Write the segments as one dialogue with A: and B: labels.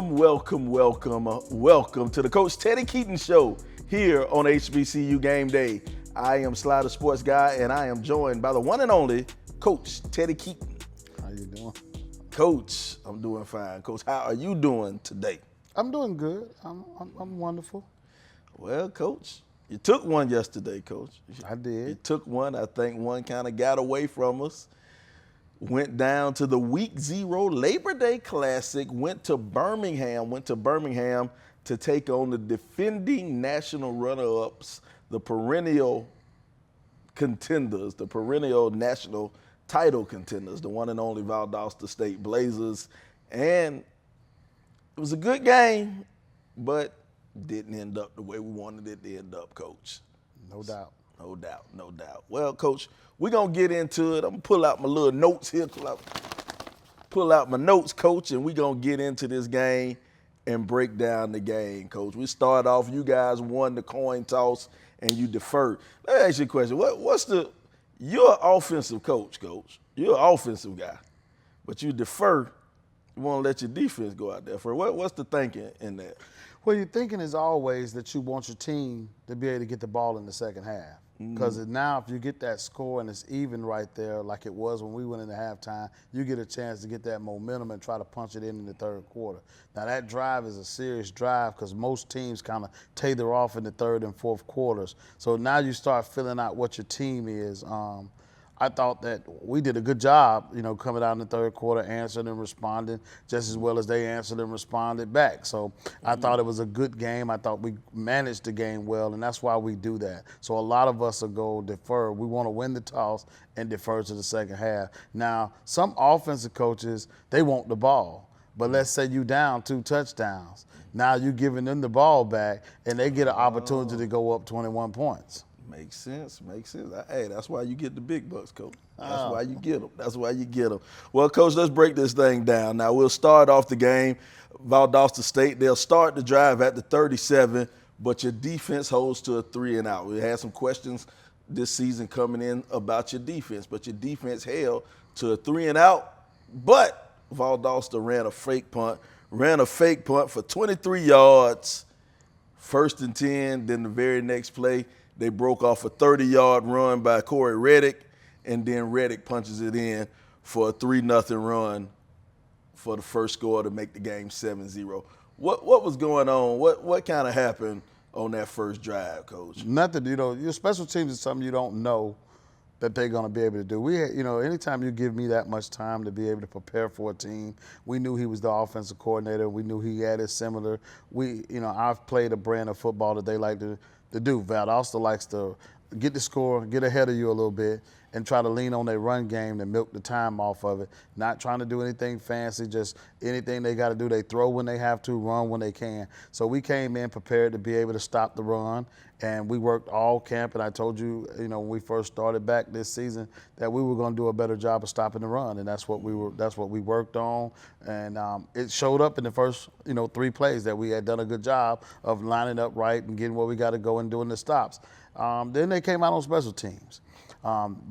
A: Welcome to the Coach Teddy Keaton Show here on HBCU Gameday. I am Slider Sports Guy, and I am joined by the one and only Coach Teddy Keaton.
B: How you doing?
A: Coach, I'm doing fine. Coach, how are you doing today?
B: I'm doing good. I'm wonderful.
A: Well, Coach, you took one yesterday, Coach.
B: I did.
A: You took one. I think one kind of got away from us. Went down to the Week 0 Labor Day Classic, went to Birmingham to take on the defending national runner-ups, the perennial contenders, the perennial national title contenders, the one and only Valdosta State Blazers. And it was a good game, but didn't end up the way we wanted it to end up, Coach.
B: No doubt.
A: No doubt. Well, Coach, we're going to get into it. I'm going to pull out my little notes here, pull out my notes, Coach, and we're going to get into this game and break down the game, Coach. We start off, you guys won the coin toss and you deferred. Let me ask you a question. You're an offensive coach, Coach. You're an offensive guy, but you defer. You want to let your defense go out there for what's the thinking in that?
B: Well, your thinking is always that you want your team to be able to get the ball in the second half. Because now if you get that score and it's even right there like it was when we went into halftime, you get a chance to get that momentum and try to punch it in the third quarter. Now that drive is a serious drive because most teams kind of tether off in the third and fourth quarters. So now you start filling out what your team is. I thought that we did a good job, coming out in the third quarter, answering and responding just as well as they answered and responded back. So I thought it was a good game. I thought we managed the game well, and that's why we do that. So a lot of us will go defer. We want to win the toss and defer to the second half. Now, some offensive coaches, they want the ball. But let's say you down 2 touchdowns. Now you're giving them the ball back, and they get an opportunity to go up 21 points.
A: Makes sense. Hey, that's why you get the big bucks, Coach. That's why you get them. Well, Coach, let's break this thing down. Now, we'll start off the game. Valdosta State, they'll start the drive at the 37, but your defense holds to a 3-and-out. We had some questions this season coming in about your defense, but your defense held to a 3-and-out, but Valdosta ran a fake punt for 23 yards, 1st and 10, then the very next play, they broke off a 30-yard run by Corey Reddick, and then Reddick punches it in for a 3-0 run for the first score to make the game 7-0. What was going on? What kind of happened on that first drive, Coach?
B: Nothing. Your special teams is something you don't know that they're going to be able to do. Anytime you give me that much time to be able to prepare for a team, we knew he was the offensive coordinator. We knew he had it similar. I've played a brand of football that they like to do. Valdosta likes to get the score, get ahead of you a little bit, and try to lean on their run game and milk the time off of it. Not trying to do anything fancy, just anything they got to do. They throw when they have to, run when they can. So we came in prepared to be able to stop the run, and we worked all camp. And I told you, when we first started back this season, that we were going to do a better job of stopping the run, and that's what we worked on. And it showed up in the first 3 plays that we had done a good job of lining up right and getting where we got to go and doing the stops. Then they came out on special teams.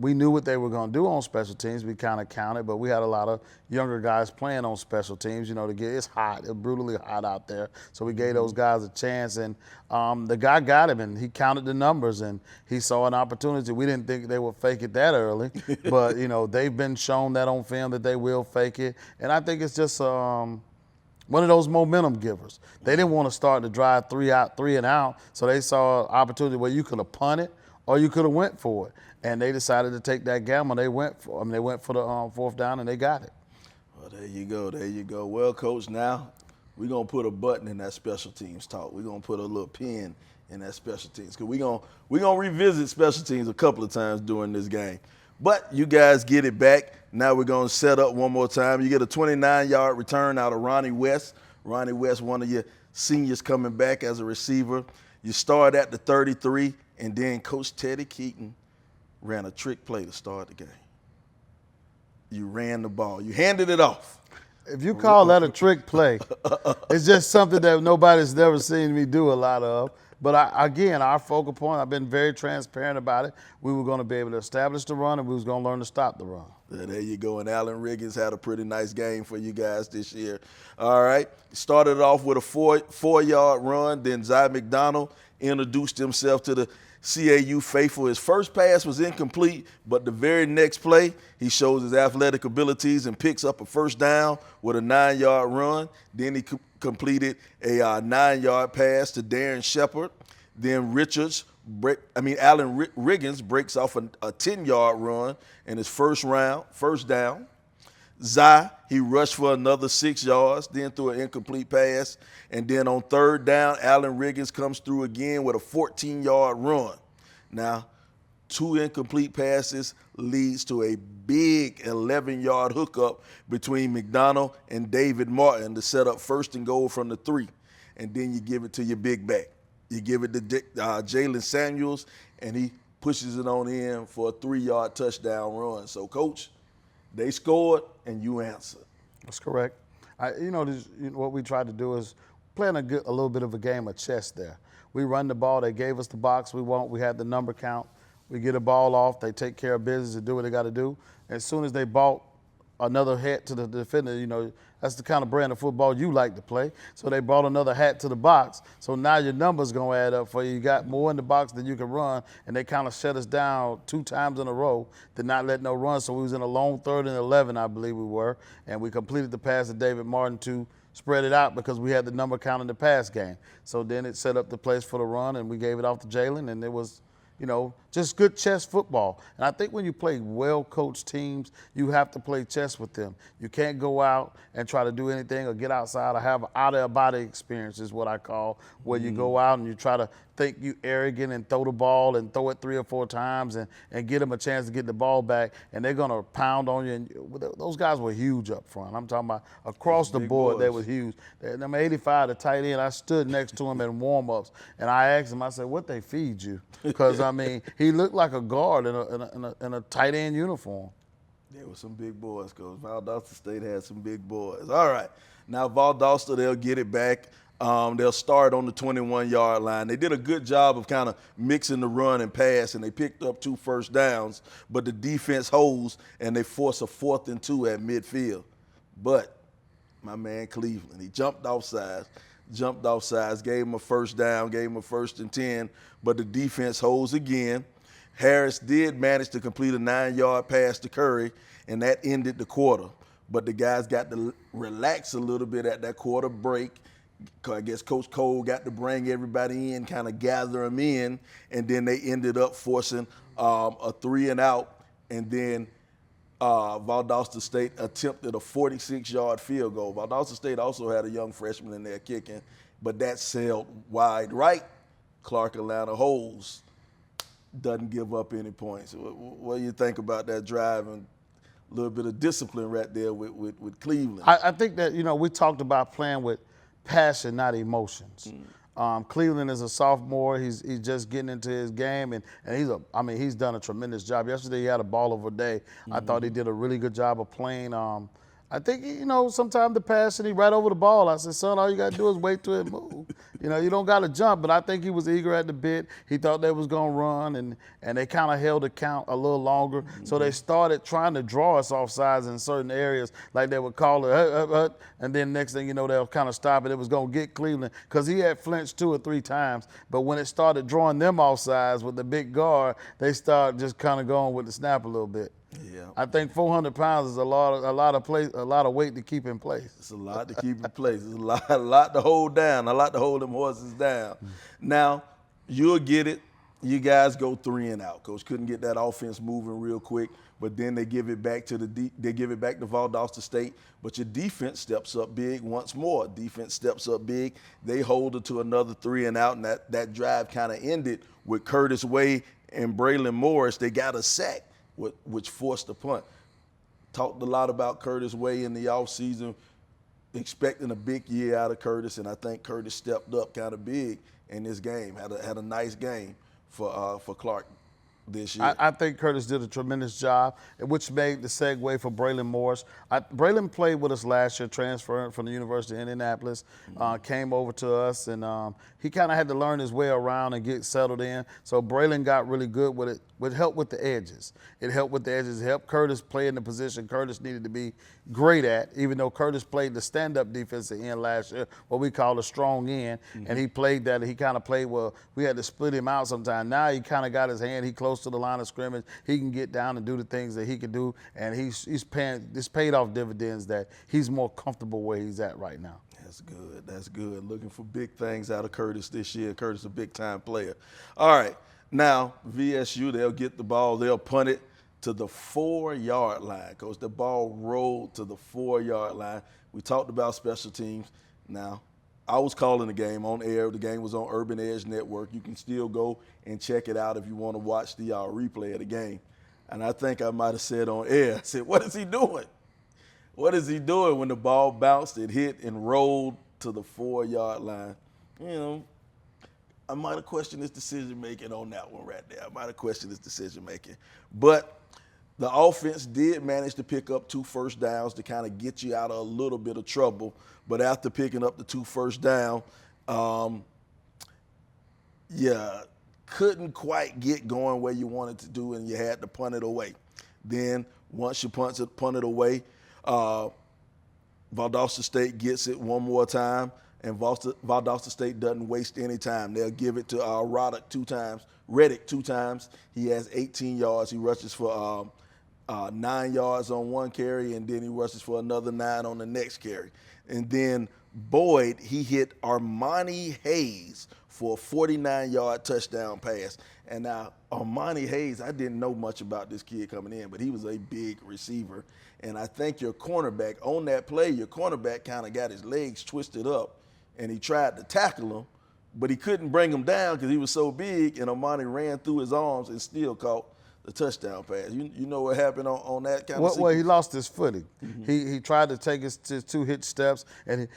B: We knew what they were going to do on special teams. We kind of counted, but we had a lot of younger guys playing on special teams, it's hot. It's brutally hot out there. So we gave those guys a chance, and the guy got him, and he counted the numbers, and he saw an opportunity. We didn't think they would fake it that early, but, they've been shown that on film that they will fake it. And I think it's just one of those momentum givers. They didn't want to start the drive 3 and out, so they saw an opportunity where you could have punted or you could have went for it. And they decided to take that gamble. They went for the 4th down, and they got it.
A: Well, there you go. Well, Coach, now we're going to put a button in that special teams talk. We're going to put a little pin in that special teams because we're going to revisit special teams a couple of times during this game. But you guys get it back. Now we're going to set up one more time. You get a 29-yard return out of Ronnie West. Ronnie West, one of your seniors coming back as a receiver. You start at the 33, and then Coach Teddy Keaton ran a trick play to start the game. You ran the ball. You handed it off.
B: If you call that a trick play, it's just something that nobody's never seen me do a lot of. But again, our focal point, I've been very transparent about it. We were going to be able to establish the run, and we was going to learn to stop the run.
A: Yeah, there you go. And Alan Riggins had a pretty nice game for you guys this year. All right. Started off with a four-yard run. Then Zach McDonald introduced himself to the CAU faithful. His first pass was incomplete, but the very next play, he shows his athletic abilities and picks up a first down with a 9-yard run. Then he completed a 9-yard pass to Darren Shepard. Then Alan Riggins breaks off a 10-yard run in his first down. Zai, he rushed for another 6 yards, then threw an incomplete pass. And then on third down, Alan Riggins comes through again with a 14-yard run. Now, 2 incomplete passes leads to a big 11-yard hookup between McDonald and David Martin to set up first and goal from the 3. And then you give it to your big back. You give it to Jalen Samuels, and he pushes it on in for a 3-yard touchdown run. So, Coach, they scored, and you answered.
B: That's correct. What we tried to do is playing a little bit of a game of chess there. We run the ball. They gave us the box we want. We had the number count. We get a ball off. They take care of business and do what they got to do. As soon as they bought another hat to the defender, that's the kind of brand of football you like to play. So they brought another hat to the box. So now your numbers going to add up for you. You got more in the box than you can run, and they kind of shut us down 2 times in a row, did not let no run. So we was in a long 3rd and 11, I believe we were, and we completed the pass to David Martin to spread it out because we had the number count in the pass game. So then it set up the place for the run, and we gave it off to Jalen, and it was just good chess football. And I think when you play well-coached teams, you have to play chess with them. You can't go out and try to do anything or get outside or have an out-of-body experience is what I call, where you go out and you try to think you arrogant and throw the ball and throw it 3 or 4 times and get them a chance to get the ball back, and they're going to pound on you. And those guys were huge up front. I'm talking about across the board, they were huge. Number 85, the tight end, I stood next to him in warm-ups, and I asked him, I said, what they feed you? Because, he looked like a guard in a tight end uniform.
A: There were some big boys, Coach. Valdosta State had some big boys. All right. Now, Valdosta, they'll get it back. They'll start on the 21-yard line. They did a good job of kind of mixing the run and pass, and they picked up 2 first downs, but the defense holds, and they force a 4th and 2 at midfield. But my man Cleveland, he jumped off sides, gave him a first down, gave him a 1st and 10, but the defense holds again. Harris did manage to complete a 9-yard pass to Curry, and that ended the quarter. But the guys got to relax a little bit at that quarter break. I guess Coach Cole got to bring everybody in, kind of gather them in, and then they ended up forcing a 3-and-out, and then Valdosta State attempted a 46-yard field goal. Valdosta State also had a young freshman in there kicking, but that sailed wide right. Clark Atlanta holds, doesn't give up any points. What do you think about that drive and a little bit of discipline right there with Cleveland?
B: I think that, we talked about playing with passion, not emotions. Cleveland is a sophomore. He's just getting into his game, and he's done a tremendous job. Yesterday he had a ball of a day. I thought he did a really good job of playing. I think, sometimes the passion, he right over the ball. I said, son, all you got to do is wait till it move. You don't got to jump, but I think he was eager at the bit. He thought they was going to run, and they kind of held the count a little longer. So they started trying to draw us off sides in certain areas, like they would call it, and then next thing you know, they'll kind of stop it. It was going to get Cleveland because he had flinched 2 or 3 times. But when it started drawing them off sides with the big guard, they started just kind of going with the snap a little bit.
A: Yeah,
B: I think 400 pounds is a lot of weight to keep in place.
A: It's a lot to keep in place. It's a lot to hold down. A lot to hold them horses down. Now, you'll get it. You guys go 3-and-out. Coach couldn't get that offense moving real quick, but then they give it back to Valdosta State. But your defense steps up big once more. Defense steps up big. They hold it to another 3-and-out, and that drive kind of ended with Curtis Way and Braylen Morris. They got a sack, which forced the punt. Talked a lot about Curtis Way in the offseason, expecting a big year out of Curtis, and I think Curtis stepped up kind of big in this game. Had a nice game for Clark this year.
B: I think Curtis did a tremendous job, which made the segue for Braylen Morris. Braylen played with us last year, transferring from the University of Indianapolis, came over to us, and he kind of had to learn his way around and get settled in. So Braylen got really good with it. It helped with the edges. It helped with the edges. It helped Curtis play in the position Curtis needed to be great at, even though Curtis played the stand-up defensive end last year, what we call a strong end, and he played that. He kind of played well. We had to split him out sometimes. Now he kind of got his hand. He close to the line of scrimmage. He can get down and do the things that he can do, and he's paid off dividends that he's more comfortable where he's at right now.
A: That's good. That's good. Looking for big things out of Curtis this year. Curtis is a big-time player. All right. Now, VSU, they'll get the ball. They'll punt it to the 4-yard line. Coach, the ball rolled to the 4-yard line. We talked about special teams. Now, I was calling the game on air. The game was on Urban Edge Network. You can still go and check it out if you want to watch the replay of the game. And I think I might have said on air, I said, what is he doing? What is he doing when the ball bounced, it hit, and rolled to the 4-yard line? You know, I might have questioned his decision-making on that one right there. I might have questioned his decision-making. But the offense did manage to pick up 2 first downs to kind of get you out of a little bit of trouble. But after picking up the 2 first down, couldn't quite get going where you wanted to do, and you had to punt it away. Then once you punt it away, Valdosta State gets it one more time, and Valdosta State doesn't waste any time. They'll give it to Reddick 2 times. He has 18 yards. He rushes for 9 yards on 1 carry, and then he rushes for another 9 on the next carry. And then Boyd, he hit Armani Hayes for a 49-yard touchdown pass. And now Armani Hayes, I didn't know much about this kid coming in, but he was a big receiver. And I think your cornerback, on that play, your cornerback kind of got his legs twisted up, and he tried to tackle him, but he couldn't bring him down because he was so big, and Armani ran through his arms and still caught the touchdown pass. You know what happened on that kind of sequence?
B: Well, he lost his footing. He tried to take his 2 hitch steps, and his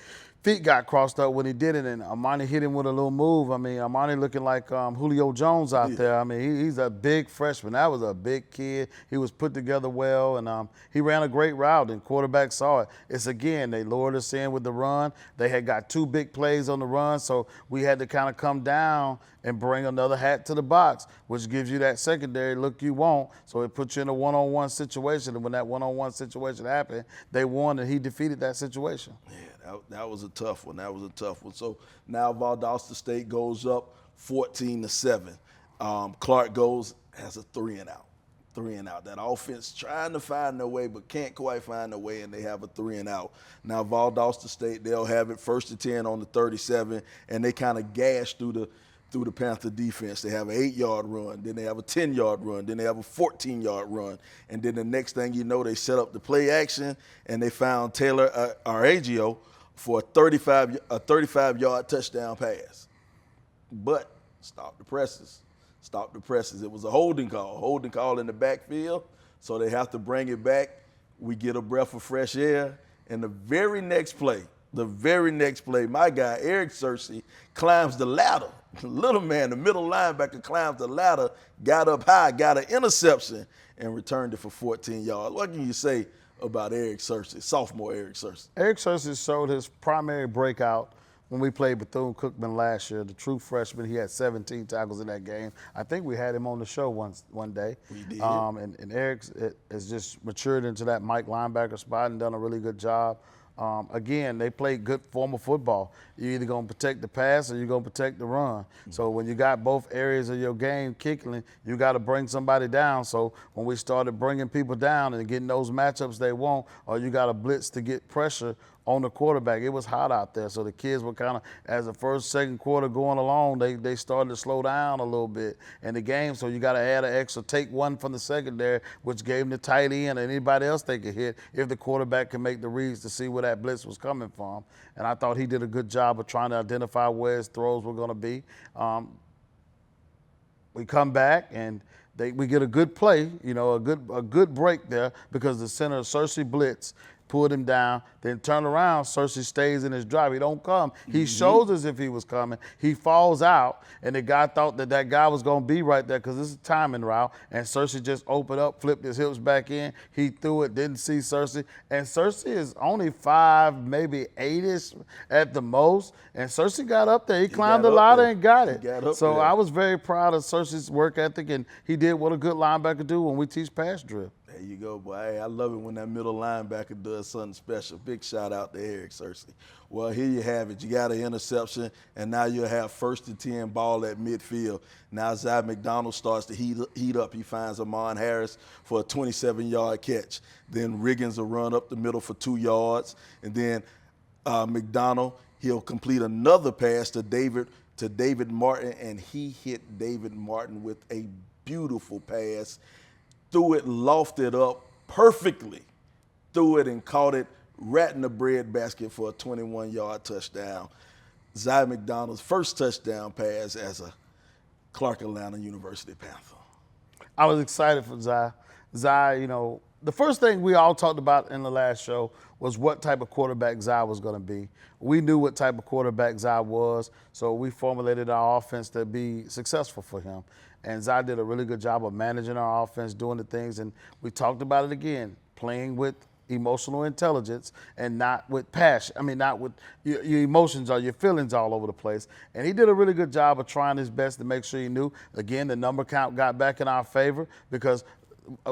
B: feet got crossed up when he did it, and Armani hit him with a little move. I mean, Armani looking like Julio Jones out there. I mean, he's a big freshman. That was a big kid. He was put together well, and he ran a great route, and quarterback saw it. It's, again, they lured us in with the run. They had got 2 big plays on the run, so we had to kind of come down and bring another hat to the box, which gives you that secondary look you want. So it puts you in a one-on-one situation, and when that one-on-one situation happened, they won, and he defeated that situation.
A: Yeah, that was a tough one. That was a tough one. So now Valdosta State goes up 14-7. Clark has a 3-and-out. 3-and-out. That offense trying to find their way, but can't quite find their way, and they have a 3-and-out. Now Valdosta State, they'll have it 1st and 10 on the 37, and they kind of gash through the Panther defense. They have an 8-yard run, then they have a 10-yard run, then they have a 14-yard run, and then the next thing you know, they set up the play action, and they found Taylor Aragio for a 35-yard touchdown pass. But stop the presses. It was a holding call in the backfield, so they have to bring it back. We get a breath of fresh air, and the very next play, my guy, Eric Searcy, climbs the ladder. The little man, the middle linebacker, climbs the ladder, got up high, got an interception, and returned it for 14 yards. What can you say about Eric Searcy, sophomore Eric Searcy?
B: Eric Searcy showed his primary breakout when we played Bethune-Cookman last year, the true freshman. He had 17 tackles in that game. I think we had him on the show one day.
A: We did.
B: And Eric has just matured into that Mike linebacker spot and done a really good job. Again, they play good form of football. You're either going to protect the pass or you're going to protect the run. So when you got both areas of your game kicking, you got to bring somebody down. So when we started bringing people down and getting those matchups they want, or you got to blitz to get pressure on the quarterback. It was hot out there, so the kids were kind of, as the first, second quarter going along, they started to slow down a little bit in the game, so you got to add an extra, take one from the secondary, which gave them the tight end and anybody else they could hit if the quarterback can make the reads to see where that blitz was coming from. And I thought he did a good job of trying to identify where his throws were going to be. We come back and we get a good play, a good break there because the center Searcy blitz. pulled him down, then turn around, Searcy stays in his drive. He don't come. He shows as if he was coming. He falls out, and the guy thought that guy was going to be right there because this is a timing route, and Searcy just opened up, flipped his hips back in. He threw it, didn't see Searcy, and Searcy is only 5, maybe 8-ish at the most, and Searcy got up there. He climbed the ladder and got it. So I was very proud of Searcy's work ethic, and he did what a good linebacker do when we teach pass drill.
A: There you go, boy. Hey, I love it when that middle linebacker does something special. Big shout out to Eric Searcy. Well, here you have it. You got an interception, and now you'll have 1st and 10 ball at midfield. Now Zach McDonald starts to heat up. He finds Amon Harris for a 27-yard catch. Then Riggins will run up the middle for 2 yards. And then McDonald, he'll complete another pass to David Martin, and he hit David Martin with a beautiful pass. Threw it, lofted up perfectly, threw it and caught it right in the breadbasket for a 21-yard touchdown. Zach McDonald's first touchdown pass as a Clark Atlanta University Panther.
B: I was excited for Zai. Zai, you know, the first thing we all talked about in the last show was what type of quarterback Zai was going to be. We knew what type of quarterback Zai was, so we formulated our offense to be successful for him. And Zai did a really good job of managing our offense, doing the things, and we talked about it again, playing with emotional intelligence and not with passion. I mean, not with your emotions or your feelings all over the place. And he did a really good job of trying his best to make sure he knew. Again, the number count got back in our favor because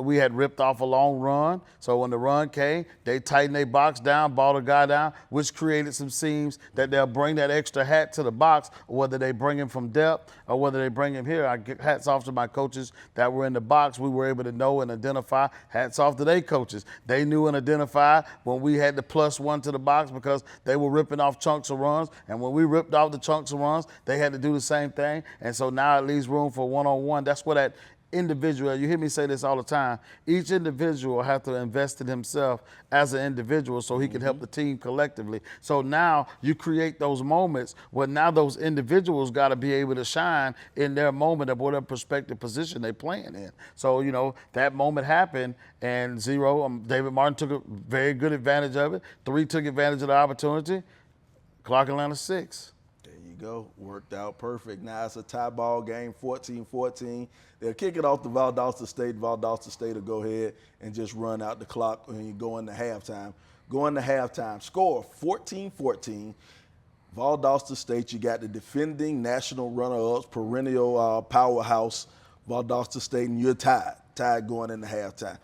B: we had ripped off a long run. So when the run came, they tightened their box down, balled a guy down, which created some seams that they'll bring that extra hat to the box, or whether they bring him from depth or whether they bring him here. I get hats off to my coaches that were in the box. We were able to know and identify. Hats off to their coaches. They knew and identified when we had the +1 to the box because they were ripping off chunks of runs. And when we ripped off the chunks of runs, they had to do the same thing. And so now it leaves room for one-on-one. That's what that individual, you hear me say this all the time, each individual has to invest in himself as an individual so he can help the team collectively. So now you create those moments where now those individuals got to be able to shine in their moment of whatever prospective position they're playing in. So, you know, that moment happened, and David Martin took a very good advantage of it. 3 took advantage of the opportunity. Clark Atlanta 6.
A: Go. Worked out perfect. Now it's a tie ball game, 14-14. They'll kick it off to Valdosta State. Valdosta State will go ahead and just run out the clock when you go into halftime. Go into halftime. Score 14-14. Valdosta State, you got the defending national runner-ups, perennial powerhouse, Valdosta State, and you're tied going into halftime.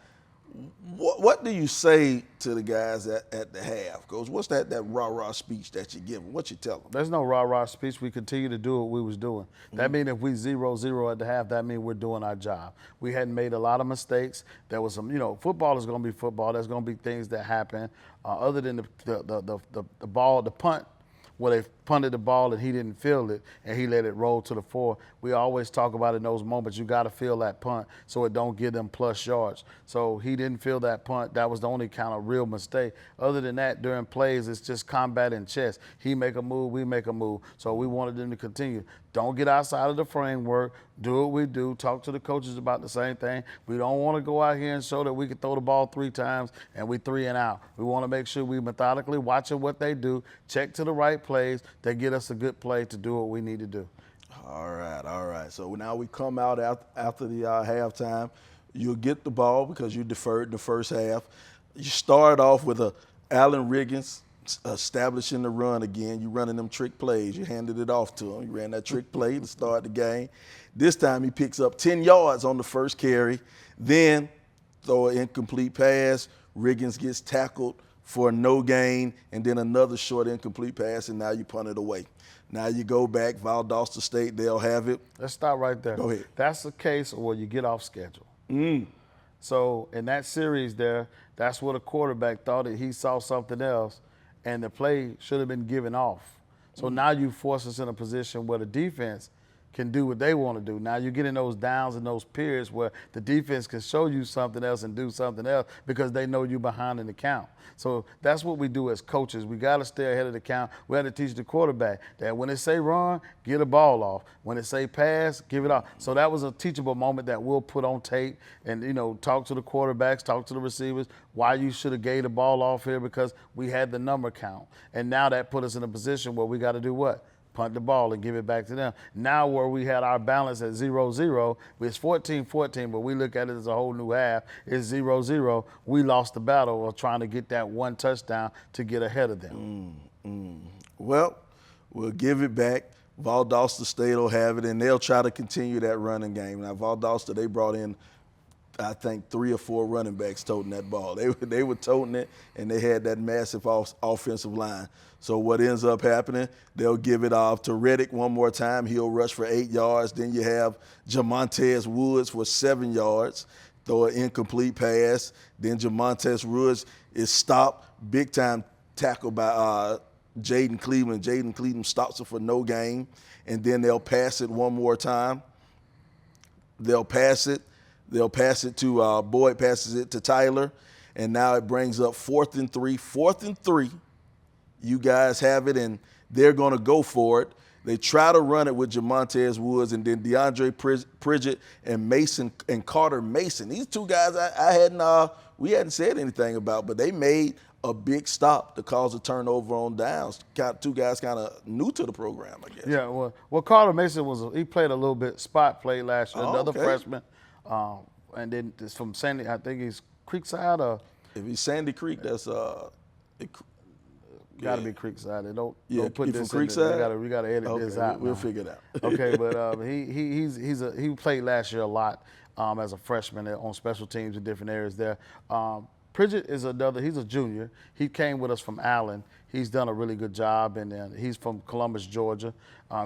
A: What do you say to the guys at the half, Coach? What's that rah-rah speech that you give them? What you tell them?
B: There's no rah-rah speech. We continue to do what we was doing. That means if we 0-0 at the half, that means we're doing our job. We hadn't made a lot of mistakes. There was some, you know, football is going to be football. There's going to be things that happen. Other than the ball, the punt, where they punted the ball and he didn't feel it and he let it roll to the 4. We always talk about in those moments, you got to feel that punt so it don't give them plus yards. So he didn't feel that punt. That was the only kind of real mistake. Other than that, during plays, it's just combat and chess. He make a move, we make a move. So we wanted them to continue. Don't get outside of the framework. Do what we do. Talk to the coaches about the same thing. We don't want to go out here and show that we can throw the ball 3 times and we 3 and out. We want to make sure we methodically watching what they do, check to the right plays that get us a good play to do what we need to do.
A: All right. So now we come out after the halftime. You'll get the ball because you deferred the first half. You start off with Allen Riggins establishing the run again. You running them trick plays. You handed it off to him. You ran that trick play to start the game. This time he picks up 10 yards on the first carry. Then throw an incomplete pass. Riggins gets tackled for no gain, and then another short incomplete pass, and now you punt it away. Now you go back, Valdosta State, they'll have it.
B: Let's stop right there.
A: Go ahead.
B: That's the case where you get off schedule. So in that series there, that's what a quarterback thought that he saw something else, and the play should have been given off. So now you force us in a position where the defense can do what they want to do. Now you get in those downs and those periods where the defense can show you something else and do something else because they know you behind in the count. So that's what we do as coaches. We got to stay ahead of the count. We have to teach the quarterback that when they say run, get a ball off. When they say pass, give it off. So that was a teachable moment that we'll put on tape and, talk to the quarterbacks, talk to the receivers, why you should have gave the ball off here because we had the number count. And now that put us in a position where we got to do what? Punt the ball and give it back to them. Now where we had our balance at 0-0, it's 14-14, but we look at it as a whole new half. It's 0-0. We lost the battle of trying to get that one touchdown to get ahead of them.
A: Well, we'll give it back. Valdosta State will have it, and they'll try to continue that running game. Now, Valdosta, they brought in, I think, 3 or 4 running backs toting that ball. They were toting it, and they had that massive offensive line. So what ends up happening, they'll give it off to Reddick one more time. He'll rush for 8 yards. Then you have Jamontez Woods for 7 yards, throw an incomplete pass. Then Jamontez Woods is stopped, big-time tackle by Jaden Cleveland. Jaden Cleveland stops it for no gain. And then they'll pass it one more time. They'll pass it to Boyd, passes it to Tyler, and now it brings up 4th and 3. 4th and 3. You guys have it, and they're going to go for it. They try to run it with Jamontez Woods, and then DeAndre Pridgett and Mason and Carter Mason. These 2 guys we hadn't said anything about, but they made a big stop to cause a turnover on downs. 2 guys kind of new to the program, I guess.
B: Yeah, well, Carter Mason he played a little bit spot play last year, another freshman. And then it's from Sandy, I think he's Creekside or?
A: If he's Sandy Creek, that's
B: got to be Creekside. Don't put this
A: from
B: in
A: Creekside?
B: there. We got to edit this out.
A: We'll figure it out.
B: Okay, but he played last year a lot as a freshman on special teams in different areas there. Pridgett is he's a junior. He came with us from Allen. He's done a really good job, and he's from Columbus, Georgia.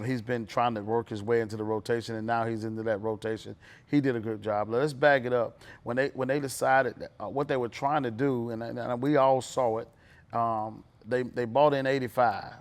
B: He's been trying to work his way into the rotation, and now he's into that rotation. He did a good job. Let's back it up. When they decided what they were trying to do, and we all saw it, they bought in 85,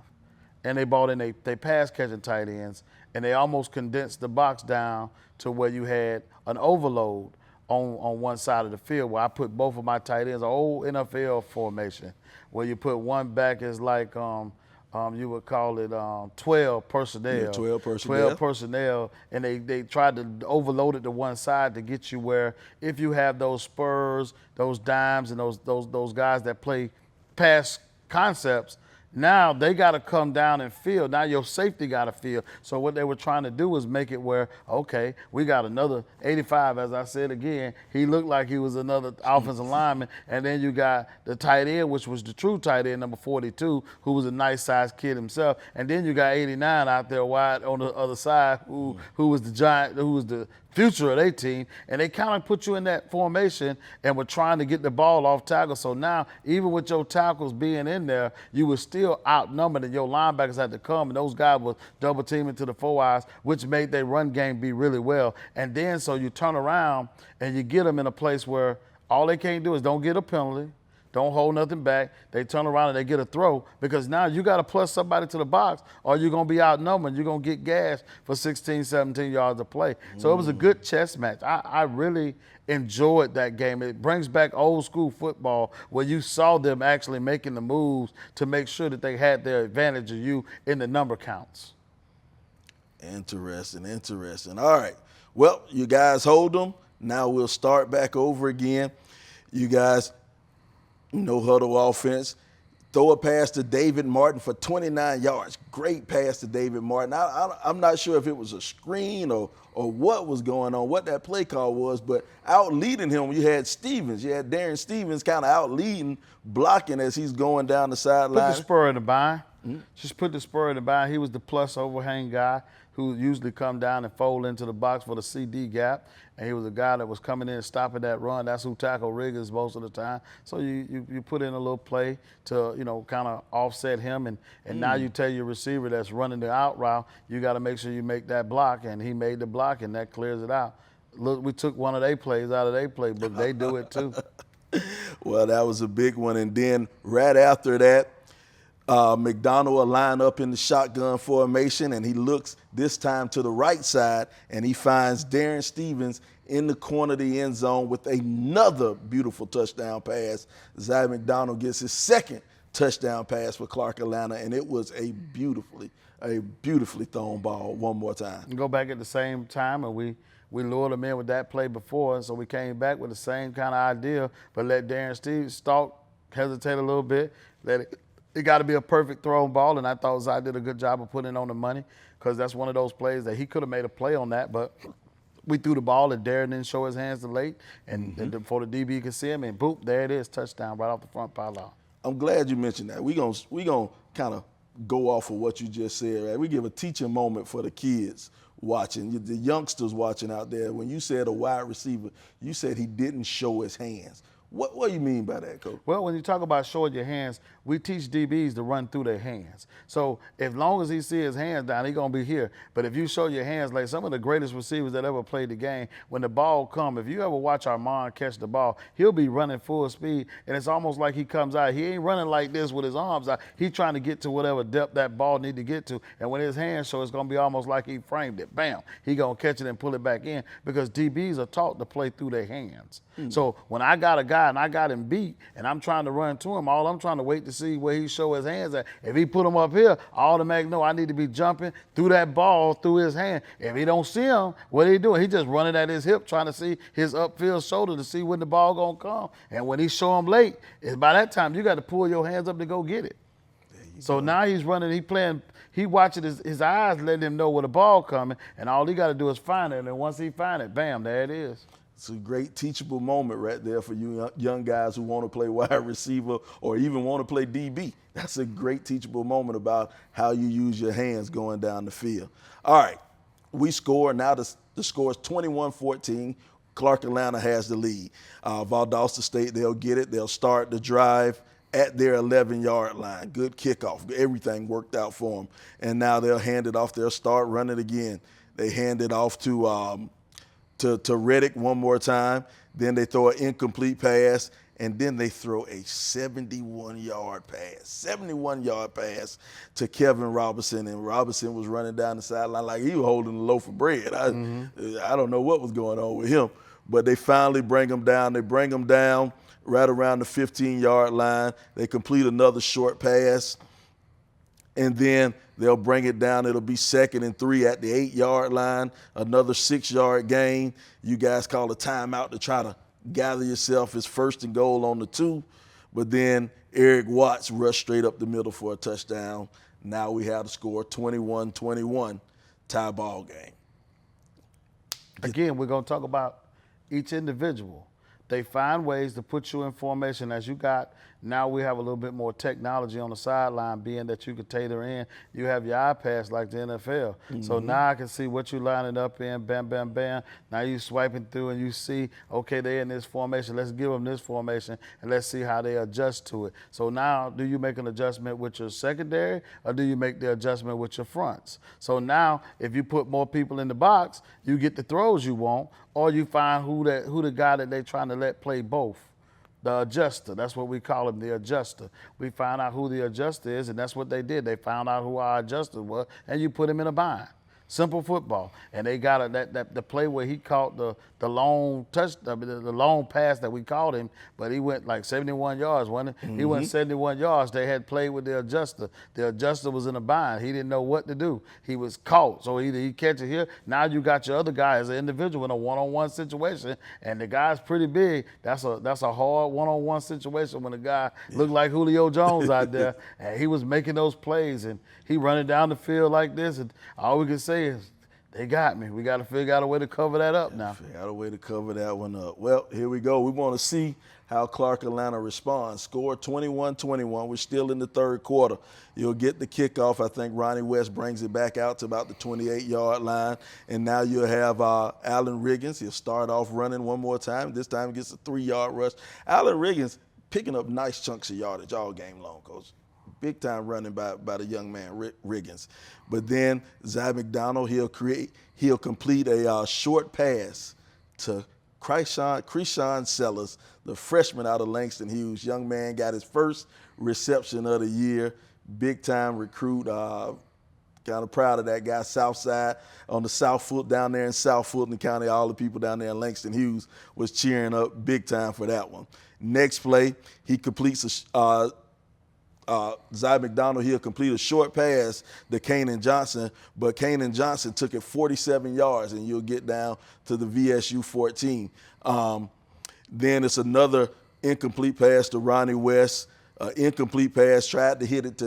B: and they bought in they pass-catching tight ends, and they almost condensed the box down to where you had an overload on one side of the field where I put both of my tight ends, an old NFL formation, where you put one back as like you would call it 12 personnel.
A: Yeah, 12 personnel.
B: 12 personnel, and they tried to overload it to one side to get you where if you have those spurs, those dimes, and those guys that play pass concepts, now they got to come down and field. Now your safety got to field. So what they were trying to do was make it where, okay, we got another 85, as I said again. He looked like he was another offensive lineman. And then you got the tight end, which was the true tight end, number 42, who was a nice-sized kid himself. And then you got 89 out there wide on the other side, who was the giant, who was the future of their team, and they kind of put you in that formation and were trying to get the ball off tackle. So now, even with your tackles being in there, you were still outnumbered, and your linebackers had to come, and those guys were double teaming to the 4 eyes, which made their run game be really well. And then so you turn around and you get them in a place where all they can't do is don't get a penalty, don't hold nothing back. They turn around and they get a throw because now you got to plus somebody to the box or you're going to be outnumbered. You're going to get gashed for 16, 17 yards of play. So it was a good chess match. I really enjoyed that game. It brings back old school football where you saw them actually making the moves to make sure that they had their advantage of you in the number counts.
A: Interesting. All right. Well, you guys hold them. Now we'll start back over again. You guys, no huddle offense. Throw a pass to David Martin for 29 yards. Great pass to David Martin. I'm not sure if it was a screen or what was going on, what that play call was, but out leading him, you had Stevens. You had Darren Stevens kind of out leading, blocking as he's going down the sideline.
B: Put the spur in the bind. Just put the spur in the bind. He was the plus overhang guy who usually come down and fold into the box for the CD gap. And he was a guy that was coming in and stopping that run. That's who tackled Riggins most of the time. So you put in a little play to, kind of offset him. And now you tell your receiver that's running the out route, you got to make sure you make that block. And he made the block, and that clears it out. Look, we took one of their plays out of their playbook. They do it too.
A: Well, that was a big one. And then right after that, McDonald will line up in the shotgun formation, and he looks this time to the right side, and he finds Darren Stevens in the corner of the end zone with another beautiful touchdown pass. Zach McDonald gets his second touchdown pass for Clark Atlanta, and it was a beautifully thrown ball one more time.
B: Go back at the same time, and we lured them in with that play before, so we came back with the same kind of idea, but let Darren Stevens hesitate a little bit. It got to be a perfect thrown ball, and I thought Zach did a good job of putting it on the money, because that's one of those plays that he could have made a play on that, but we threw the ball and Darren didn't show his hands too late, and before the DB could see him, and boop, there it is, touchdown right off the front pylon.
A: I'm glad you mentioned that. We gonna kind of go off of what you just said, right? We give a teaching moment for the kids watching, the youngsters watching out there. When you said a wide receiver, you said he didn't show his hands. What do you mean by that, Coach?
B: Well, when you talk about showing your hands, we teach DBs to run through their hands. So as long as he see his hands down, he's going to be here. But if you show your hands, like some of the greatest receivers that ever played the game, when the ball come, if you ever watch Armand catch the ball, he'll be running full speed, and it's almost like he comes out. He ain't running like this with his arms out. He's trying to get to whatever depth that ball need to get to, and when his hands show, it's going to be almost like he framed it. Bam! He going to catch it and pull it back in, because DBs are taught to play through their hands. So when I got a guy and I got him beat and I'm trying to run to him, all I'm trying to wait to see where he show his hands at. If he put them up here, I automatically know I need to be jumping through that ball through his hand. If he don't see him, what he doing? He just running at his hip trying to see his upfield shoulder to see when the ball gonna come. And when he show him late, by that time you got to pull your hands up to go get it. So now he's running, he watching his eyes letting him know where the ball coming, and all he got to do is find it. And once he find it, bam, there it is.
A: It's a great teachable moment right there for you young guys who want to play wide receiver or even want to play DB. That's a great teachable moment about how you use your hands going down the field. All right, we score. Now the score is 21-14. Clark Atlanta has the lead. Valdosta State, they'll get it. They'll start the drive at their 11-yard line. Good kickoff. Everything worked out for them. And now they'll hand it off. They'll start running again. They hand it off to Reddick one more time. Then they throw an incomplete pass, and then they throw a 71-yard pass to Kevin Robinson, and Robinson was running down the sideline like he was holding a loaf of bread. I don't know what was going on with him, but they finally bring him down. They bring him down right around the 15-yard line. They complete another short pass, and then they'll bring it down. It'll be 2nd and 3 at the 8-yard line, another 6-yard gain. You guys call a timeout to try to gather yourself. It's 1st and goal on the 2, but then Eric Watts rushed straight up the middle for a touchdown. Now we have the score 21-21, tie ball game.
B: Again, we're going to talk about each individual. They find ways to put you in formation as you got. Now we have a little bit more technology on the sideline, being that you could tailor in. You have your iPads like the NFL. So now I can see what you're lining up in, bam, bam, bam. Now you swiping through and you see, okay, they're in this formation. Let's give them this formation and let's see how they adjust to it. So now do you make an adjustment with your secondary or do you make the adjustment with your fronts? So now if you put more people in the box, you get the throws you want, or you find who the guy that they're trying to let play both. The adjuster, that's what we call him, the adjuster. We found out who the adjuster is, and that's what they did. They found out who our adjuster was, and you put him in a bind. Simple football. And they got the play where he caught the long the long pass that we called him, but he went like 71 yards, wasn't it? He went 71 yards. They had played with the adjuster. The adjuster was in a bind. He didn't know what to do. He was caught. So either he catch it here. Now you got your other guy as an individual in a one-on-one situation, and the guy's pretty big. That's a hard one-on-one situation when the guy looked like Julio Jones out there, and he was making those plays, and he running down the field like this, and all we can say is, they got me. We got to figure out a way to cover that up now.
A: Figure out a way to cover that one up. Well, here we go. We want to see how Clark Atlanta responds. Score 21-21. We're still in the 3rd quarter. You'll get the kickoff. I think Ronnie West brings it back out to about the 28-yard line. And now you'll have Allen Riggins. He'll start off running one more time. This time he gets a 3-yard rush. Allen Riggins picking up nice chunks of yardage all game long, Coach. Big time running by the young man, Riggins. But then Zach McDonald, he'll complete a short pass to Krishan Sellers, the freshman out of Langston Hughes. Young man got his first reception of the year. big-time recruit. Kind of proud of that guy, Southside, on the South Foot down there in South Fulton County. All the people down there in Langston Hughes was cheering up big time for that one. Next play, he completes Zach McDonald, he'll complete a short pass to Kanan Johnson, but Kanan Johnson took it 47 yards, and you'll get down to the VSU 14. Then it's another incomplete pass to Ronnie West. Incomplete pass, tried to hit it to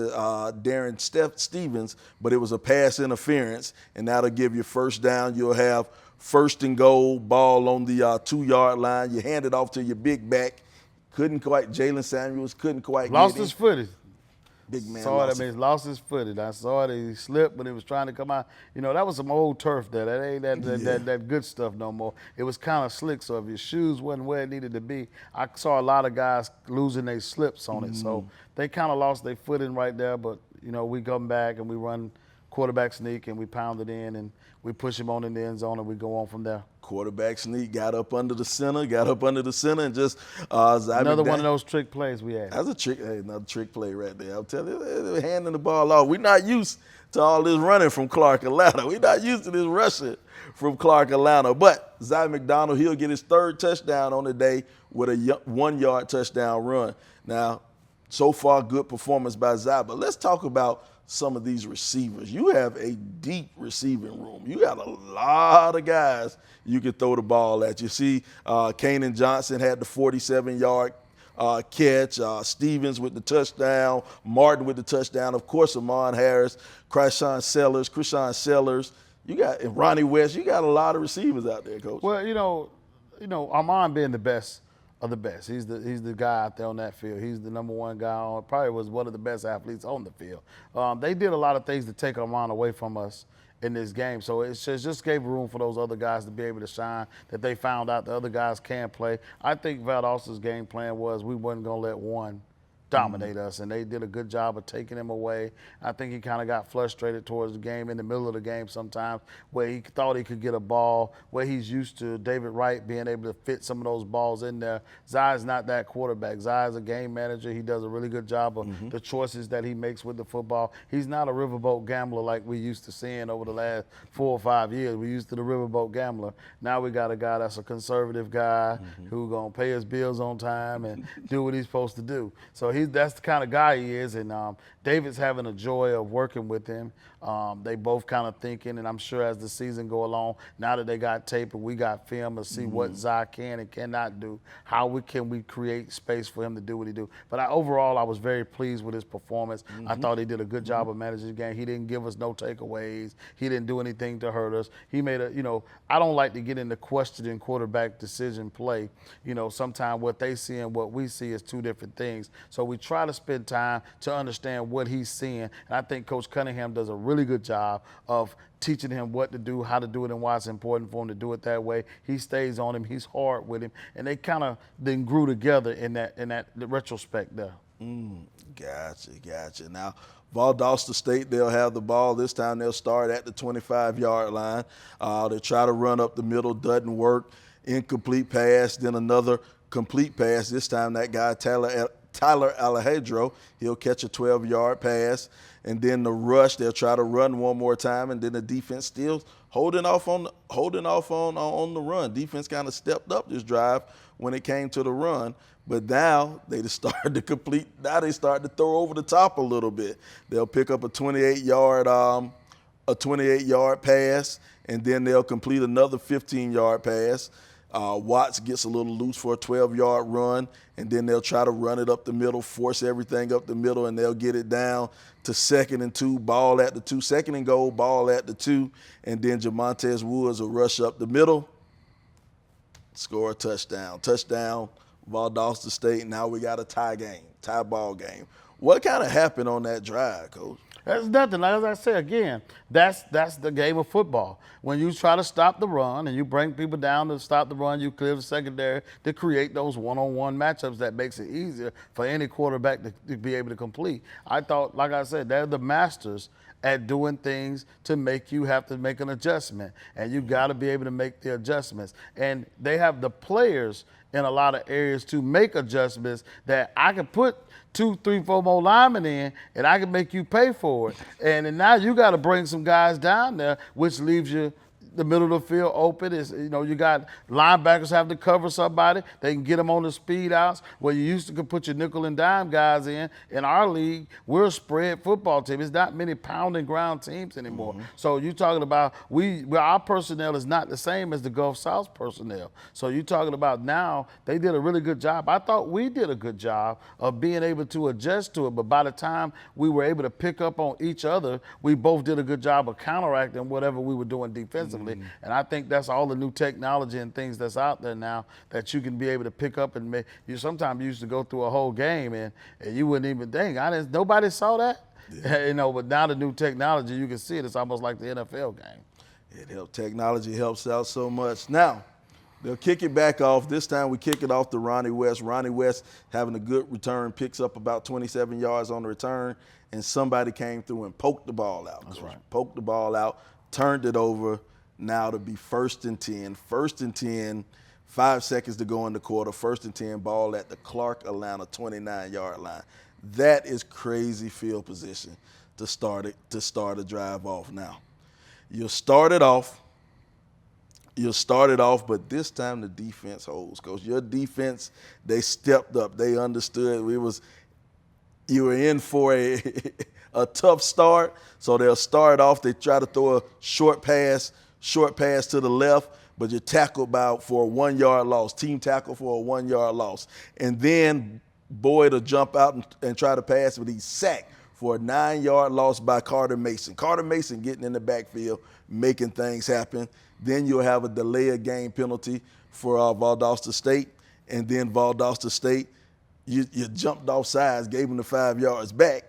A: Darren Stevens, but it was a pass interference, and that'll give you first down. You'll have first and goal, ball on the 2-yard line. You hand it off to your big back. Jalen Samuels couldn't quite
B: lost
A: get
B: his footing.
A: Big man
B: Lost his footing. I saw it. He slipped when he was trying to come out. That was some old turf there. That ain't that good stuff no more. It was kind of slick, so if your shoes wasn't where it needed to be, I saw a lot of guys losing their slips on it. So they kind of lost their footing right there. But, we come back and we run quarterback sneak and we pound it in and we push him on in the end zone and we go on from there.
A: Quarterback sneak, got up under the center, and just
B: another one of those trick plays we had.
A: That's another trick play right there. I'm telling you, handing the ball off. We're not used to all this running from Clark Atlanta. We're not used to this rushing from Clark Atlanta. But Zach McDonald, he'll get his third touchdown on the day with a 1-yard touchdown run. Now, so far, good performance by Zach. But let's talk about some of these receivers. You have a deep receiving room. You got a lot of guys you can throw the ball at. You see Kanan Johnson had the 47-yard catch, Stevens with the touchdown, Martin with the touchdown, of course, Amon Harris, Krishan Sellers. You got and Ronnie West. You got a lot of receivers out there, Coach.
B: Well, Amon being the best of the best. He's the guy out there on that field. He's the number one guy on. Probably was one of the best athletes on the field. They did a lot of things to take Amon away from us in this game. So it just gave room for those other guys to be able to shine, that they found out the other guys can play. I think Valdosta's game plan was we wasn't going to let one dominate us, and they did a good job of taking him away. I think he kind of got frustrated towards the game, in the middle of the game sometimes, where he thought he could get a ball, where he's used to David Wright being able to fit some of those balls in there. Zai's not that quarterback. Zai's a game manager. He does a really good job of the choices that he makes with the football. He's not a riverboat gambler like we used to seeing over the last 4 or 5 years. We used to the riverboat gambler. Now we got a guy that's a conservative guy who's going to pay his bills on time and do what he's supposed to do. So that's the kind of guy he is, and David's having a joy of working with him. They both kind of thinking, and I'm sure as the season go along, now that they got tape and we got film to see what Zai can and cannot do, how can we create space for him to do what he do. But overall, I was very pleased with his performance. I thought he did a good job of managing the game. He didn't give us no takeaways. He didn't do anything to hurt us. He made I don't like to get into questioning quarterback decision play. Sometimes what they see and what we see is two different things. So we try to spend time to understand what he's seeing. And I think Coach Cunningham does a really good job of teaching him what to do, how to do it, and why it's important for him to do it that way. He stays on him. He's hard with him. And they kind of then grew together in that retrospect there.
A: Gotcha. Now, Valdosta State, they'll have the ball. This time they'll start at the 25-yard line. They try to run up the middle, doesn't work. Incomplete pass, then another complete pass. This time that guy, Tyler Alejandro, he'll catch a 12-yard pass. And then the rush, they'll try to run one more time, and then the defense still holding off on the run. Defense kind of stepped up this drive when it came to the run. But now they just started to complete. Now they start to throw over the top a little bit. They'll pick up a 28-yard pass, and then they'll complete another 15-yard pass. Watts gets a little loose for a 12-yard run, and then they'll try to run it up the middle, force everything up the middle, and they'll get it down to 2nd and 2, ball at the 2, 2nd and goal, ball at the 2, and then Jamontez Woods will rush up the middle, score a touchdown. Touchdown, Valdosta State. Now we got a tie ball game. What kind of happened on that drive, Coach?
B: That's nothing. Like as I say again, that's the game of football. When you try to stop the run and you bring people down to stop the run, you clear the secondary to create those one-on-one matchups that makes it easier for any quarterback to be able to complete. I thought, like I said, they're the masters at doing things to make you have to make an adjustment. And you got to be able to make the adjustments. And they have the players in a lot of areas to make adjustments that I can put 2, 3, 4 more linemen in, and I can make you pay for it. And then now you got to bring some guys down there, which leaves you the middle of the field open. Is, you know, you got linebackers have to cover somebody. They can get them on the speed outs where you used to could put your nickel and dime guys in. In our league, we're a spread football team. It's not many pound and ground teams anymore. So you're talking about our personnel is not the same as the Gulf South personnel. So you're talking about now they did a really good job. I thought we did a good job of being able to adjust to it. But by the time we were able to pick up on each other, we both did a good job of counteracting whatever we were doing defensively. And I think that's all the new technology and things that's out there now that you can be able to pick up and make. You sometimes used to go through a whole game and you wouldn't even think. Nobody saw that. Yeah. You know, but now the new technology, you can see it. It's almost like the NFL game.
A: It helps. Technology helps out so much. Now, they'll kick it back off. This time we kick it off to Ronnie West. Ronnie West having a good return, picks up about 27 yards on the return, and somebody came through and poked the ball out.
B: That's right.
A: Poked the ball out, turned it over. Now to be 1st and 10. 1st and 10, 5 seconds to go in the quarter. 1st and 10, ball at the Clark Atlanta 29-yard line. That is crazy field position to start a drive off. Now, you'll start it off, but this time the defense holds. Coach, your defense, they stepped up. They understood you were in for a tough start, so they'll start off. They try to throw a short pass to the left, but you're tackled for a 1-yard loss, team tackle for a 1-yard loss. And then Boyd will jump out and try to pass, but he's sacked for a 9-yard loss by Carter Mason. Carter Mason getting in the backfield, making things happen. Then you'll have a delay of game penalty for Valdosta State, and then Valdosta State, you jumped off sides, gave them the 5 yards back.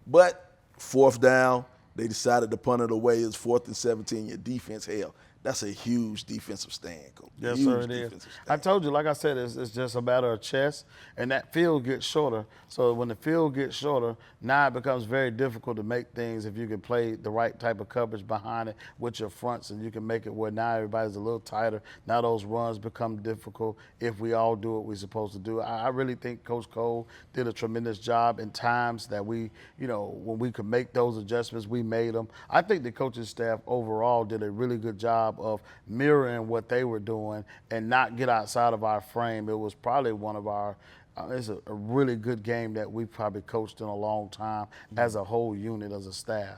A: But 4th down, they decided to punt it away. It's 4th and 17. Your defense held. That's a huge defensive stand, Coach.
B: Yes, sir, it is. I told you, like I said, it's just a matter of chess, and that field gets shorter. So when the field gets shorter, now it becomes very difficult to make things if you can play the right type of coverage behind it with your fronts, and you can make it where now everybody's a little tighter. Now those runs become difficult if we all do what we're supposed to do. I really think Coach Cole did a tremendous job in times that we, you know, when we could make those adjustments, we made them. I think the coaching staff overall did a really good job of mirroring what they were doing and not get outside of our frame. It was probably one of our it's a really good game that we probably coached in a long time as a whole unit, as a staff.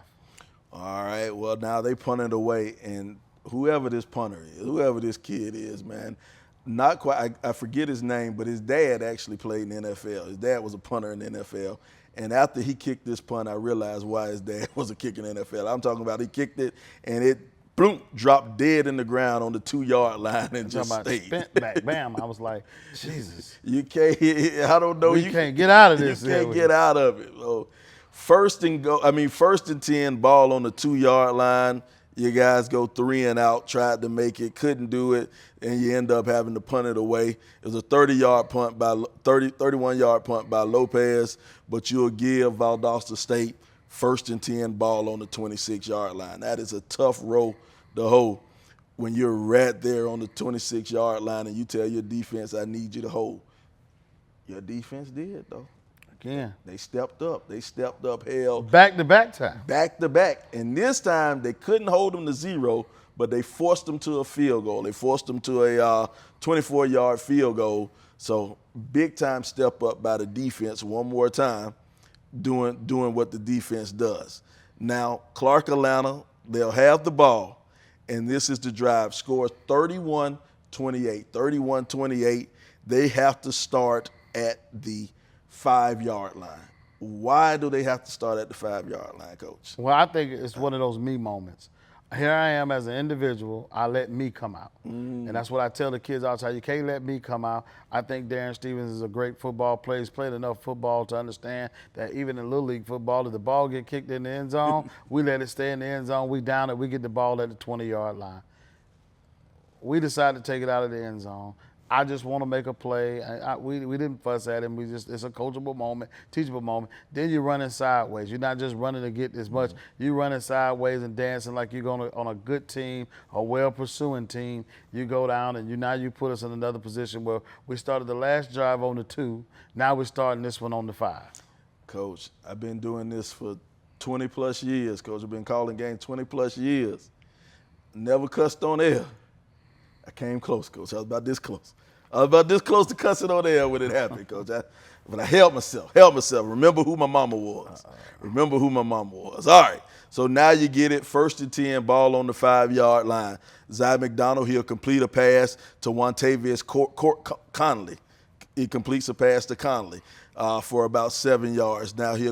A: All right, well, now they punted away, and whoever this punter is, whoever this kid is, man, not quite, I forget his name, but his dad actually played in the NFL. His dad was a punter in the NFL. And after he kicked this punt, I realized why his dad was a kicker in the NFL. I'm talking about he kicked it, and it boom, dropped dead in the ground on the 2-yard line and just stayed.
B: Spent back, bam. I was like, Jesus.
A: You can't, I don't know.
B: You can't get out of this.
A: You can't get out of it. So 1st and 10, ball on the 2-yard line. You guys go 3 and out, tried to make it, couldn't do it, and you end up having to punt it away. It was a 31-yard punt by Lopez, but you'll give Valdosta State 1st and 10, ball on the 26-yard line. That is a tough row to hold when you're right there on the 26-yard line and you tell your defense, I need you to hold. Your defense did, though.
B: Again.
A: They stepped up. They stepped up, held.
B: Back-to-back time.
A: Back-to-back. And this time they couldn't hold them to 0, but they forced them to a field goal. They forced them to a 24-yard field goal. So big-time step up by the defense one more time, doing what the defense does. Now, Clark Atlanta, they'll have the ball, and this is the drive. Scores 31-28. 31-28. They have to start at the 5-yard line. Why do they have to start at the 5-yard line, Coach?
B: Well, I think it's one of those me moments. Here I am as an individual, I let me come out. And that's what I tell the kids all the time. You can't let me come out. I think Darren Stevens is a great football player. He's played enough football to understand that even in Little League football, if the ball get kicked in the end zone, we let it stay in the end zone. We down it. We get the ball at the 20-yard line. We decided to take it out of the end zone. I just want to make a play. We didn't fuss at him. It's a coachable moment, teachable moment. Then you're running sideways. You're not just running to get as much. You're running sideways and dancing like you're going on a good team, a well-pursuing team. You go down and now you put us in another position where we started the last drive on the 2. Now we're starting this one on the 5.
A: Coach, I've been doing this for 20-plus years, Coach. I've been calling games 20-plus years. Never cussed on air. I came close, Coach. I was about this close. I was about this close to cussing on air when it happened, Coach. But I held myself. Remember who my mama was. Remember who my mama was. All right. So now you get it. 1st and 10, ball on the 5-yard line. Zach McDonald, he'll complete a pass to Wantavious Connolly. He completes a pass to Connolly for about 7 yards. Now he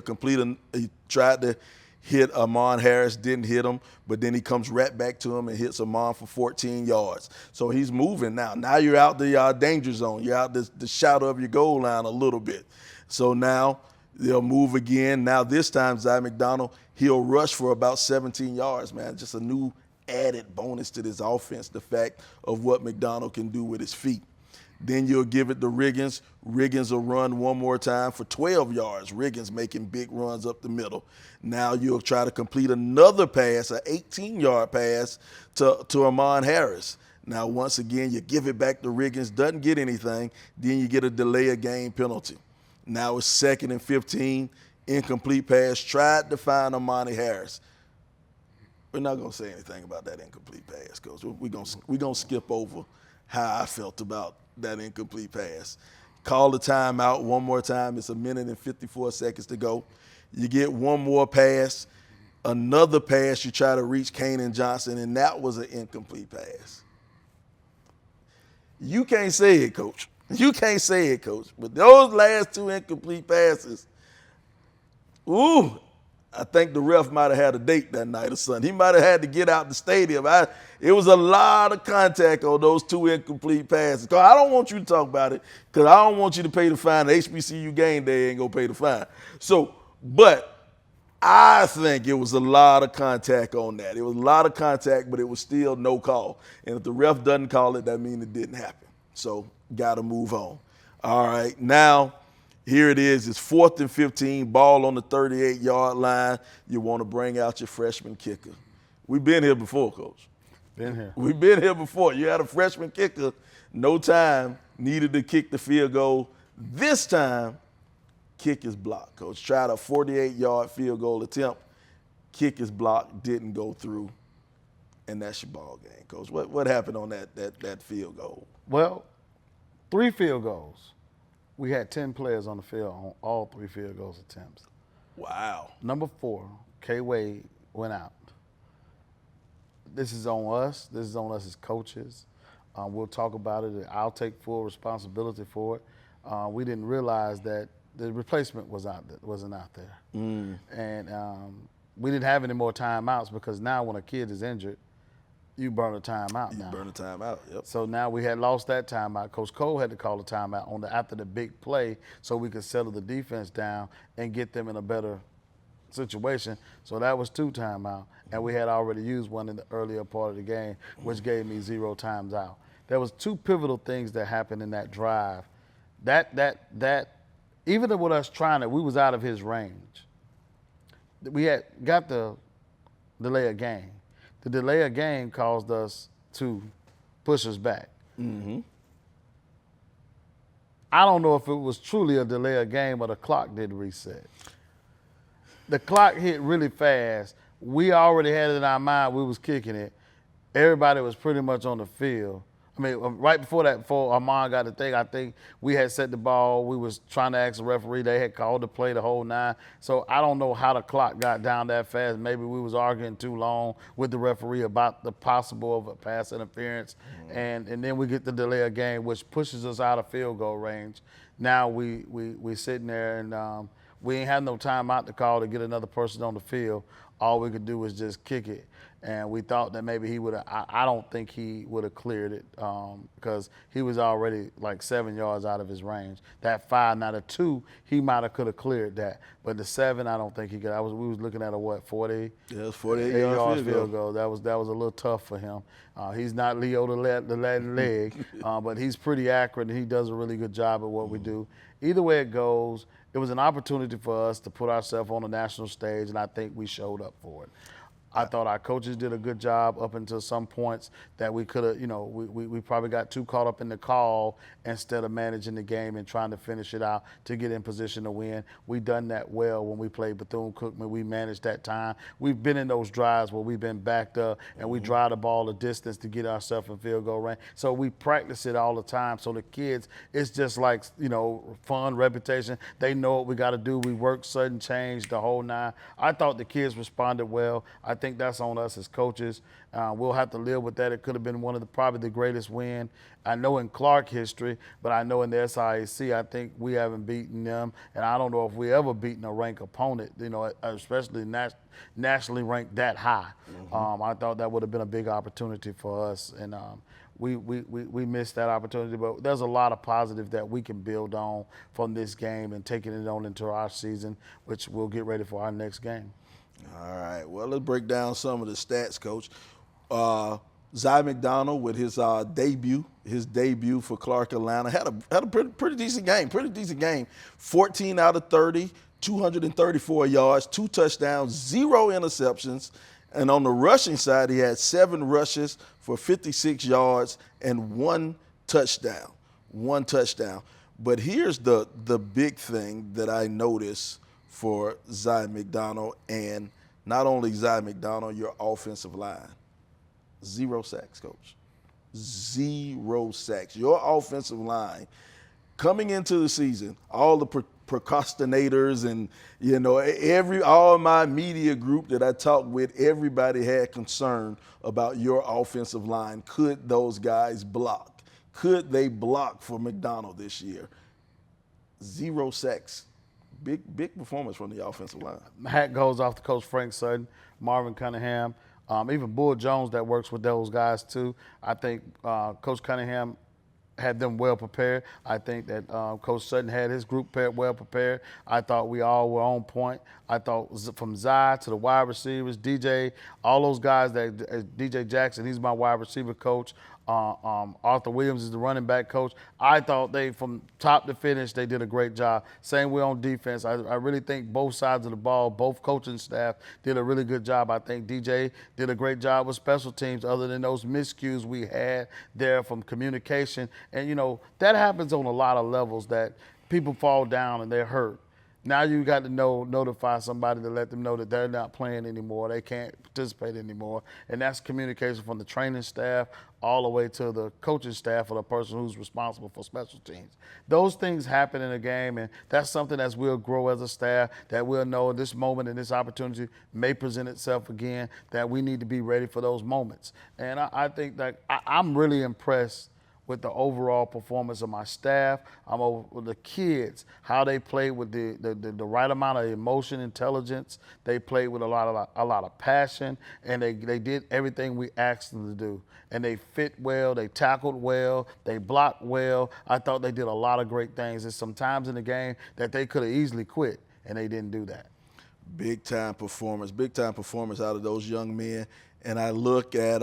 A: tried to hit Amon Harris, didn't hit him, but then he comes right back to him and hits Amon for 14 yards. So he's moving now. Now you're out the danger zone. You're out the shadow of your goal line a little bit. So now they'll move again. Now this time, Zach McDonald, he'll rush for about 17 yards, man. Just a new added bonus to this offense, the fact of what McDonald can do with his feet. Then you'll give it to Riggins. Riggins will run one more time for 12 yards. Riggins making big runs up the middle. Now you'll try to complete another pass, an 18-yard pass to Amon Harris. Now, once again, you give it back to Riggins, doesn't get anything. Then you get a delay of game penalty. Now it's 2nd and 15, incomplete pass. Tried to find Amani Harris. We're not going to say anything about that incomplete pass, Coach. We're going to skip over how I felt about that incomplete pass. Call the timeout one more time. It's 1 minute and 54 seconds to go. You get one more pass, another pass. You try to reach Kanan Johnson, and that was an incomplete pass. You can't say it, Coach. You can't say it, Coach. But those last 2 incomplete passes, I think the ref might have had a date that night or something. He might have had to get out the stadium. It was a lot of contact on those 2 incomplete passes. I don't want you to talk about it because I don't want you to pay the fine. The HBCU Gameday ain't going to pay the fine. But I think it was a lot of contact on that. It was a lot of contact, but it was still no call. And if the ref doesn't call it, that means it didn't happen. So got to move on. All right, now here it is. It's 4th and 15, ball on the 38-yard line. You want to bring out your freshman kicker. We've been here before, Coach.
B: Been here.
A: We've been here before. You had a freshman kicker, no time, needed to kick the field goal. This time, kick is blocked, Coach. Tried a 48-yard field goal attempt. Kick is blocked, didn't go through, and that's your ball game, Coach. What happened on that field goal?
B: Well, 3 field goals. We had 10 players on the field on all 3 field goals attempts.
A: Wow.
B: Number 4, K-Wade went out. This is on us. This is on us as coaches. We'll talk about it. I'll take full responsibility for it. We didn't realize that the replacement wasn't out there. And we didn't have any more timeouts because now when a kid is injured, you burn a timeout now.
A: You burn a timeout, yep.
B: So now we had lost that timeout. Coach Cole had to call a timeout after the big play so we could settle the defense down and get them in a better situation. So that was 2 timeouts, and we had already used one in the earlier part of the game, which gave me 0 times out. There was 2 pivotal things that happened in that drive. That even with us trying it, we was out of his range. We had got the delay of game. The delay of game caused us to push us back.
A: Mm-hmm.
B: I don't know if it was truly a delay of game or the clock did reset. The clock hit really fast. We already had it in our mind we was kicking it. Everybody was pretty much on the field. I mean, right before that, before Armand got the thing, I think we had set the ball. We was trying to ask the referee. They had called the play the whole 9. So I don't know how the clock got down that fast. Maybe we was arguing too long with the referee about the possible of a pass interference. And then we get the delay of game, which pushes us out of field goal range. Now we sitting there and we ain't had no timeout to call to get another person on the field. All we could do was just kick it. and we thought that maybe he would have. I don't think he would have cleared it because he was already like 7 yards out of his range. That 5, not a 2, he might have could have cleared that, but the 7, I don't think he could. We was looking at a 40.
A: Yeah, it's 48
B: field goal. That was a little tough for him. He's not Leo the Latin leg, but he's pretty accurate and he does a really good job at what we do. Either way it goes, it was an opportunity for us to put ourselves on the national stage, and I think we showed up for it. I thought our coaches did a good job up until some points that we could have, we probably got too caught up in the call instead of managing the game and trying to finish it out to get in position to win. We done that well when we played Bethune-Cookman. We managed that time. We've been in those drives where we've been backed up and we drive the ball a distance to get ourselves in field goal range. So we practice it all the time. So the kids, it's just like, fun, reputation. They know what we got to do. We work, sudden change, the whole 9. I thought the kids responded well. I think that's on us as coaches. We'll have to live with that. It could have been probably the greatest win, I know, in Clark history, but I know in the SIAC, I think we haven't beaten them, and I don't know if we ever beaten a ranked opponent, especially nationally ranked that high. I thought that would have been a big opportunity for us, and we missed that opportunity, but there's a lot of positive that we can build on from this game and taking it on into our season, which we'll get ready for our next game.
A: All right. Well, let's break down some of the stats, Coach. Zach McDonald with his debut for Clark Atlanta had a pretty decent game. 14 out of 30, 234 yards, 2 touchdowns, 0 interceptions, and on the rushing side, he had 7 rushes for 56 yards and 1 touchdown. But here's the big thing that I noticed for Zach McDonald, and not only Zach McDonald, your offensive line. 0 sacks, Coach. 0 sacks. Your offensive line, coming into the season, all the procrastinators and, all my media group that I talked with, everybody had concern about your offensive line. Could those guys block? Could they block for McDonald this year? 0 sacks. Big performance from the offensive line.
B: Hat goes off to Coach Frank Sutton, Marvin Cunningham, even Bull Jones that works with those guys too. I think Coach Cunningham had them well prepared. I think that Coach Sutton had his group well prepared. I thought we all were on point. I thought from Zai to the wide receivers, DJ, all those guys, DJ Jackson, he's my wide receiver coach. Arthur Williams is the running back coach. I thought they, from top to finish, they did a great job. Same way on defense. I really think both sides of the ball, both coaching staff did a really good job. I think DJ did a great job with special teams other than those miscues we had there from communication. And, that happens on a lot of levels that people fall down and they're hurt. Now you got to notify somebody to let them know that they're not playing anymore. They can't participate anymore. And that's communication from the training staff all the way to the coaching staff or the person who's responsible for special teams. Those things happen in a game, and that's something that we'll grow as a staff, that we'll know this moment and this opportunity may present itself again, that we need to be ready for those moments. And I think that I'm really impressed with the overall performance of my staff. I'm over with the kids, how they played with the right amount of emotion, intelligence. They played with a lot of passion, and they did everything we asked them to do. And they fit well, they tackled well, they blocked well. I thought they did a lot of great things. There's some times in the game that they could have easily quit, and they didn't do that.
A: Big time performance out of those young men. And I look at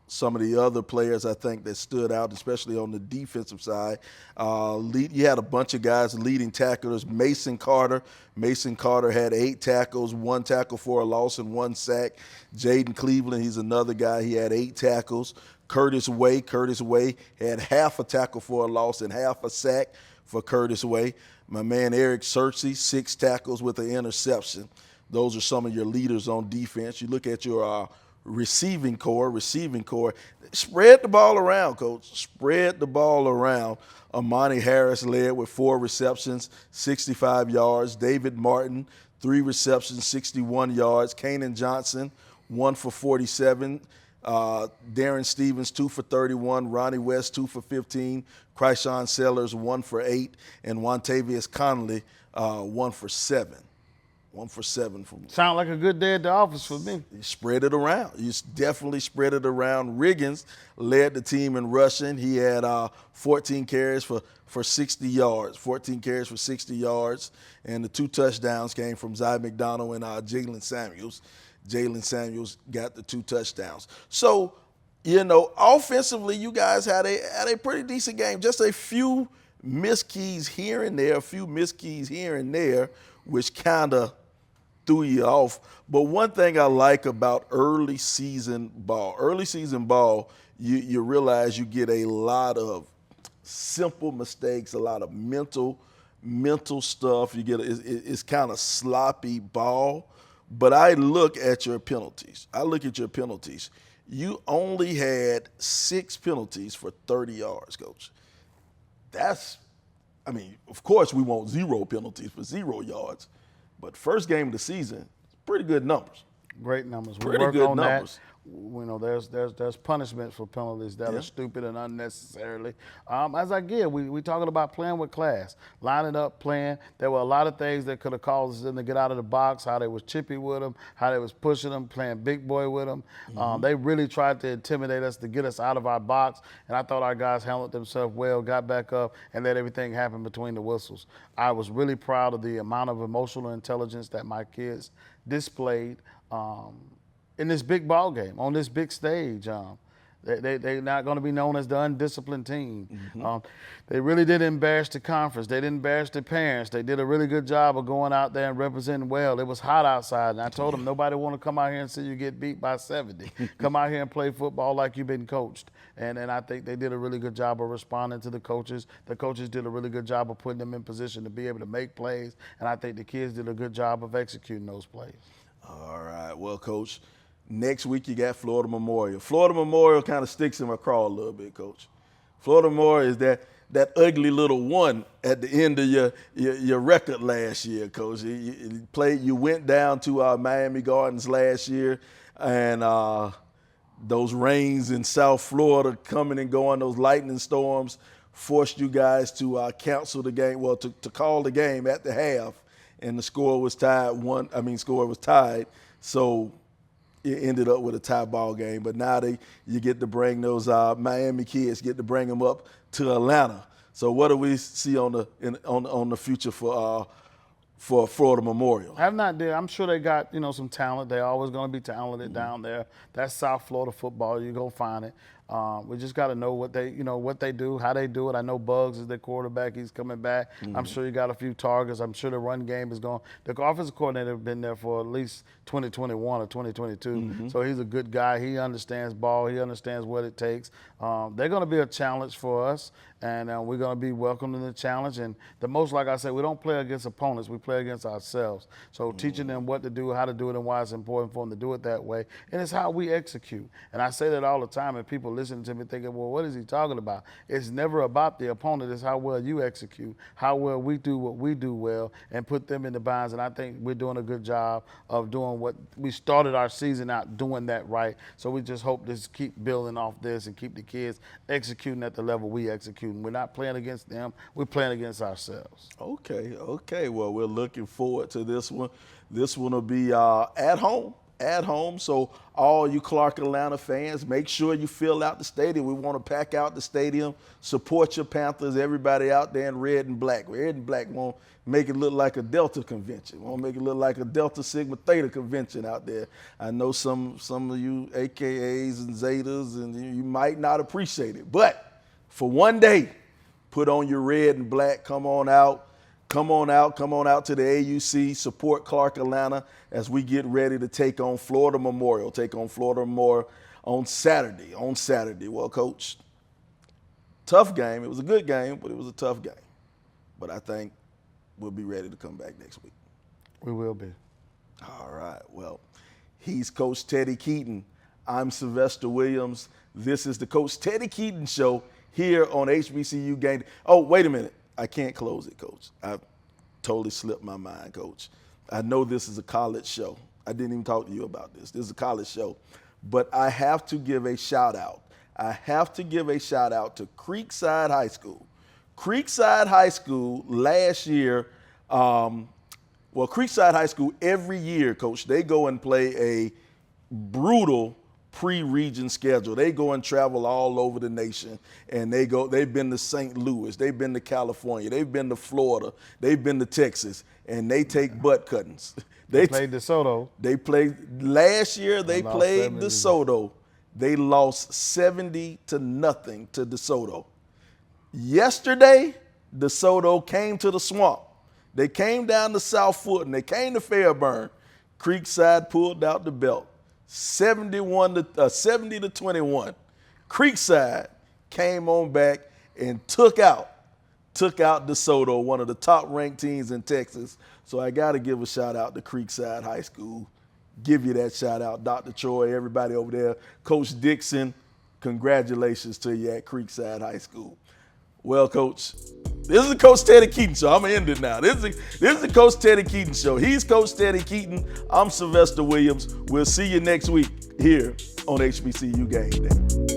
A: some of the other players I think that stood out, especially on the defensive side. You had a bunch of guys leading tacklers. Mason Carter had 8 tackles, 1 tackle for a loss and 1 sack. Jaden Cleveland, he's another guy. He had 8 tackles. Curtis Way had half a tackle for a loss and half a sack for Curtis Way. My man Eric Searcy, 6 tackles with an interception. Those are some of your leaders on defense. You look at your receiving core. Spread the ball around, Coach. Spread the ball around. Amani Harris led with 4 receptions, 65 yards. David Martin, 3 receptions, 61 yards. Kanan Johnson, 1 for 47. Darren Stevens, 2 for 31. Ronnie West, 2 for 15. Cryshawn Sellers, 1 for 8. And Wantavius Connolly, 1 for 7. 1 for 7 from.
B: Sound like a good day at the office for me.
A: You spread it around. You definitely spread it around. Riggins led the team in rushing. He had 14 carries for 60 yards. 14 carries for 60 yards. And the 2 touchdowns came from Zach McDonald and Jalen Samuels. Jalen Samuels got the 2 touchdowns. So, offensively, you guys had a pretty decent game. Just a few missed keys here and there, which kind of threw you off. But one thing I like about early season ball, you realize you get a lot of simple mistakes, a lot of mental stuff. You get it's kind of sloppy ball. But I look at your penalties. You only had 6 penalties for 30 yards, Coach. Of course we want 0 penalties for 0 yards, but first game of the season, pretty good numbers.
B: Great numbers.
A: Pretty good numbers.
B: There's punishment for penalties that are stupid and unnecessarily. We talking about playing with class, lining up, playing. There were a lot of things that could have caused them to get out of the box. How they was chippy with them, how they was pushing them, playing big boy with them. They really tried to intimidate us to get us out of our box. And I thought our guys handled themselves well, got back up, and let everything happen between the whistles. I was really proud of the amount of emotional intelligence that my kids displayed. In this big ball game, on this big stage. They're not going to be known as the undisciplined team. They really did embarrass the conference. They didn't embarrass the parents. They did a really good job of going out there and representing well. It was hot outside, and I told them nobody want to come out here and see you get beat by 70. Come out here and play football like you've been coached. And I think they did a really good job of responding to the coaches. The coaches did a really good job of putting them in position to be able to make plays, and I think the kids did a good job of executing those plays.
A: All right. Well, Coach, next week you got Florida Memorial. Florida Memorial kind of sticks in my craw a little bit, Coach. Florida Memorial is that ugly little one at the end of your record last year, Coach. You went down to Miami Gardens last year, and those rains in South Florida coming and going, those lightning storms forced you guys to cancel the game, to call the game at the half, and the score was tied. Score was tied, so it ended up with a tie ball game. But now you get to bring those Miami kids, get to bring them up to Atlanta. So what do we see on the future for Florida Memorial?
B: I'm sure they got some talent. They're always going to be talented down there. That's South Florida football. You go find it. We just got to know what they do, how they do it. I know Bugs is their quarterback. He's coming back. I'm sure you got a few targets. I'm sure the run game is going. The offensive coordinator has been there for at least 2021 or 2022. So he's a good guy. He understands ball. He understands what it takes. They're going to be a challenge for us, and we're going to be welcoming the challenge. And like I said, we don't play against opponents. We play against ourselves. So teaching them what to do, how to do it, and why it's important for them to do it that way. And it's how we execute. And I say that all the time, and people listening to me thinking, well, what is he talking about? It's never about the opponent. It's how well you execute, how well we do what we do well, and put them in the binds. And I think we're doing a good job of doing what we started our season out doing that right. So we just hope to keep building off this and keep the kids executing at the level we execute. We're not playing against them. We're playing against ourselves.
A: Okay. Well, we're looking forward to this one. This one will be at home. So all you Clark Atlanta fans, make sure you fill out the stadium. We want to pack out the stadium, support your Panthers, everybody out there in red and black. Red and black won't make it look like a Delta convention. Won't make it look like a Delta Sigma Theta convention out there. I know some of you AKAs and Zetas, and you might not appreciate it. But for one day, put on your red and black, come on out to the AUC, support Clark Atlanta as we get ready to take on Florida Memorial on Saturday. Well, Coach, tough game. It was a good game, but it was a tough game. But I think we'll be ready to come back next week.
B: We will be.
A: All right. Well, he's Coach Teddy Keaton. I'm Sylvester Williams. This is the Coach Teddy Keaton Show here on HBCU Gameday. Oh, wait a minute. I can't close it, Coach. I totally slipped my mind, Coach. I know this is a college show. I didn't even talk to you about this. This is a college show. But I have to give a shout out. to Creekside High School. Creekside High School last year Well, Creekside High School, every year, Coach, they go and play a brutal pre-region schedule. They go and travel all over the nation, and they've been to St. Louis, they've been to California, they've been to Florida, they've been to Texas, and they take butt cuttings.
B: They played DeSoto.
A: They played last year. They played DeSoto. They lost 70-0 to DeSoto. Yesterday, DeSoto came to the Swamp. They came down to South Fulton. They came to Fairburn. Creekside pulled out the belt, 70-21. Creekside came on back and took out DeSoto, one of the top-ranked teams in Texas. So I got to give a shout-out to Creekside High School. Give you that shout-out, Dr. Troy, everybody over there. Coach Dixon, congratulations to you at Creekside High School. Well, Coach, this is the Coach Teddy Keaton Show. I'm going to end it now. This is the Coach Teddy Keaton Show. He's Coach Teddy Keaton. I'm Sylvester Williams. We'll see you next week here on HBCU Gameday.